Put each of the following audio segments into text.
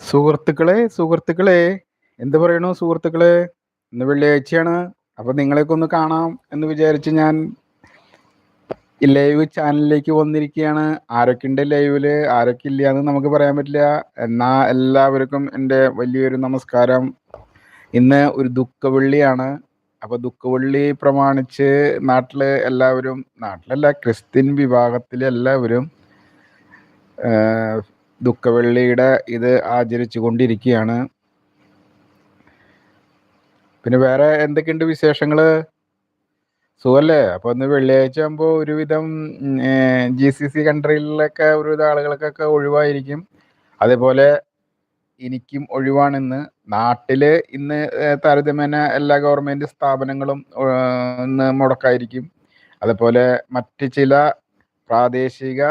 സുഹൃത്തുക്കളെ, എന്ത് പറയണു സുഹൃത്തുക്കളെ? ഇന്ന് വെള്ളിയാഴ്ചയാണ്. അപ്പൊ നിങ്ങളെയൊക്കെ ഒന്ന് കാണാം എന്ന് വിചാരിച്ച് ഞാൻ ഈ ലൈവ് ചാനലിലേക്ക് വന്നിരിക്കുകയാണ്. ആരൊക്കെയുണ്ട് ലൈവില്, ആരൊക്കെ ഇല്ല എന്ന് നമുക്ക് പറയാൻ പറ്റില്ല. എന്നാ എല്ലാവർക്കും എൻ്റെ വലിയൊരു നമസ്കാരം. ഇന്ന് ഒരു ദുഃഖവെള്ളിയാണ്. അപ്പൊ ദുഃഖവെള്ളി പ്രമാണിച്ച് നാട്ടിലല്ല, ക്രിസ്ത്യൻ വിഭാഗത്തിലെ എല്ലാവരും ദുഃഖവെള്ളിയുടെ ഇത് ആചരിച്ചു കൊണ്ടിരിക്കുകയാണ്. പിന്നെ വേറെ എന്തൊക്കെയുണ്ട് വിശേഷങ്ങള്? സുഖല്ലേ? അപ്പൊ ഇന്ന് വെള്ളിയാഴ്ച ആകുമ്പോൾ ഒരുവിധം GCC കൺട്രിയിലൊക്കെ ഒരുവിധം ആളുകൾക്കൊക്കെ ഒഴിവായിരിക്കും. അതേപോലെ എനിക്കും ഒഴിവാണിന്ന്. നാട്ടില് ഇന്ന് താരതമ്യേന എല്ലാ ഗവൺമെന്റ് സ്ഥാപനങ്ങളും ഇന്ന് മുടക്കായിരിക്കും. അതേപോലെ മറ്റ് ചില പ്രാദേശിക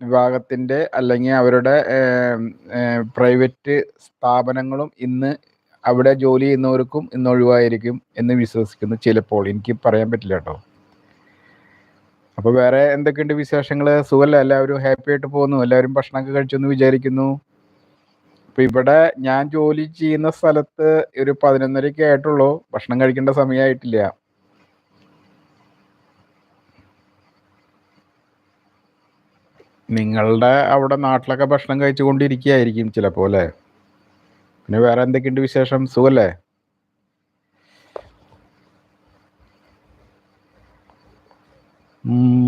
വിഭാഗത്തിൻ്റെ അല്ലെങ്കിൽ അവരുടെ പ്രൈവറ്റ് സ്ഥാപനങ്ങളും ഇന്ന് അവിടെ ജോലി ചെയ്യുന്നവർക്കും ഇന്ന് ഒഴിവായിരിക്കും എന്ന് വിശ്വസിക്കുന്നു. ചിലപ്പോൾ, എനിക്ക് പറയാൻ പറ്റില്ല കേട്ടോ. അപ്പോൾ വേറെ എന്തൊക്കെയുണ്ട് വിശേഷങ്ങൾ? സുഖമല്ല? എല്ലാവരും ഹാപ്പി ആയിട്ട് പോകുന്നു? എല്ലാവരും ഭക്ഷണമൊക്കെ കഴിച്ചെന്ന് വിചാരിക്കുന്നു. അപ്പോൾ ഇവിടെ ഞാൻ ജോലി ചെയ്യുന്ന സ്ഥലത്ത് ഒരു 11:30 ആയിട്ടുള്ളൂ. ഭക്ഷണം കഴിക്കേണ്ട സമയമായിട്ടില്ല. നിങ്ങളുടെ അവിടെ നാട്ടിലൊക്കെ ഭക്ഷണം കഴിച്ചുകൊണ്ടിരിക്കുകയായിരിക്കും ചിലപ്പോൾ, അല്ലേ? പിന്നെ വേറെ എന്തൊക്കെയുണ്ട് വിശേഷം? സുഖല്ലേ?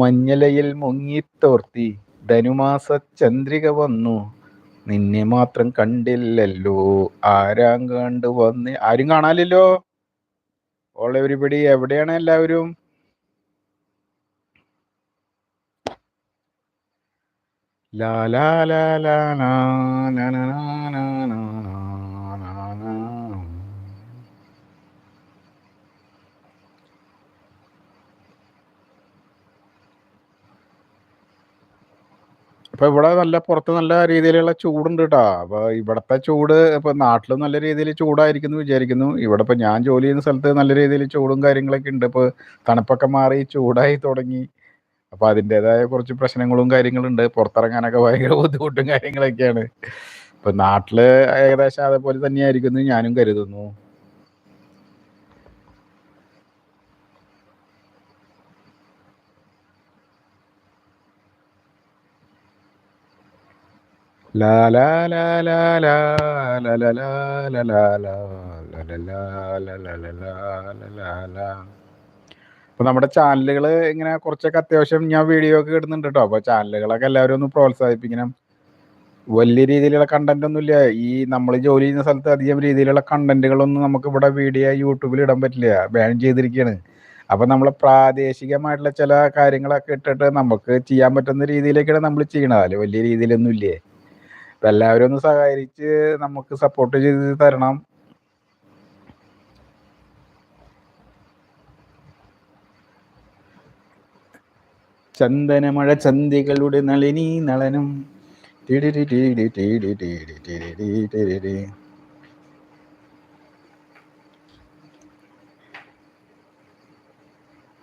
മഞ്ഞലയിൽ മുങ്ങിത്തോർത്തി ധനുമാസ ചന്ദ്രിക വന്നു, നിന്നെ മാത്രം കണ്ടില്ലല്ലോ, ആരാം കണ്ടു വന്ന്. ആരും കാണാനില്ലല്ലോ. ഓൾ എവരിബഡി, എവിടെയാണ് എല്ലാവരും? ലാ ലാ ലാ ലാ ലാ ലാ ലാ ലാ ലാ ലാ ലാ. അപ്പോൾ ഇവിടെ പുറത്ത് നല്ല രീതിയിലുള്ള ചൂടുണ്ട് കേട്ടോ. അപ്പോൾ ഇവിടുത്തെ ചൂട് ഇപ്പോൾ നാട്ടിലും നല്ല രീതിയിൽ ചൂടായിരിക്കും എന്ന് വിചാരിക്കുന്നു. ഇവിടെ ഇപ്പോൾ ഞാൻ ജോലി ചെയ്യുന്ന സ്ഥലത്ത് നല്ല രീതിയിൽ ചൂടും കാര്യങ്ങളൊക്കെ ഉണ്ട്. ഇപ്പോൾ തണുപ്പൊക്കെ മാറി ചൂടായി തുടങ്ങി. അപ്പോൾ അതിൻ്റേതായ കുറച്ച് പ്രശ്നങ്ങളും കാര്യങ്ങളുണ്ട്. പുറത്തിറങ്ങാനൊക്കെ ഭയങ്കര ബുദ്ധിമുട്ടും കാര്യങ്ങളൊക്കെയാണ്. ഇപ്പോൾ നാട്ടിൽ ഏകദേശം അതേപോലെ തന്നെയായിരിക്കും എന്ന് ഞാനും കരുതുന്നു. ലാ ലാ ലാ ലാ ലാ ലാ ലാ ലാ ലാ ലാ ലാ ലാ ലാ ലാ ലാ ലാ ലാ ലാ. അപ്പോൾ നമ്മുടെ ചാനലുകൾ ഇങ്ങനെ കുറച്ചൊക്കെ അത്യാവശ്യം ഞാൻ വീഡിയോ ഒക്കെ ഇടുന്നുണ്ട് കേട്ടോ. അപ്പോൾ ചാനലുകളൊക്കെ എല്ലാവരും ഒന്ന് പ്രോത്സാഹിപ്പിക്കണം. വലിയ രീതിയിലുള്ള കണ്ടന്റ് ഒന്നുമില്ല. ഈ നമ്മൾ ജോലി ചെയ്യുന്ന സ്ഥലത്ത് അധികം രീതിയിലുള്ള കണ്ടന്റുകളൊന്നും നമുക്ക് ഇവിടെ വീഡിയോ യൂട്യൂബിൽ ഇടാൻ പറ്റില്ല, ബാൻ ചെയ്തിരിക്കുകയാണ്. അപ്പം നമ്മൾ പ്രാദേശികമായിട്ടുള്ള ചില കാര്യങ്ങളൊക്കെ ഇട്ടിട്ട് നമുക്ക് ചെയ്യാൻ പറ്റുന്ന രീതിയിലേക്കാണ് നമ്മൾ ചെയ്യണത്. അതിൽ വലിയ രീതിയിലൊന്നും ഇല്ലേ. അപ്പം എല്ലാവരും ഒന്ന് സഹകരിച്ച് നമുക്ക് സപ്പോർട്ട് ചെയ്ത് തരണം. ചന്ദനമഴ ചന്തികളുടെ നളിനി നളനും.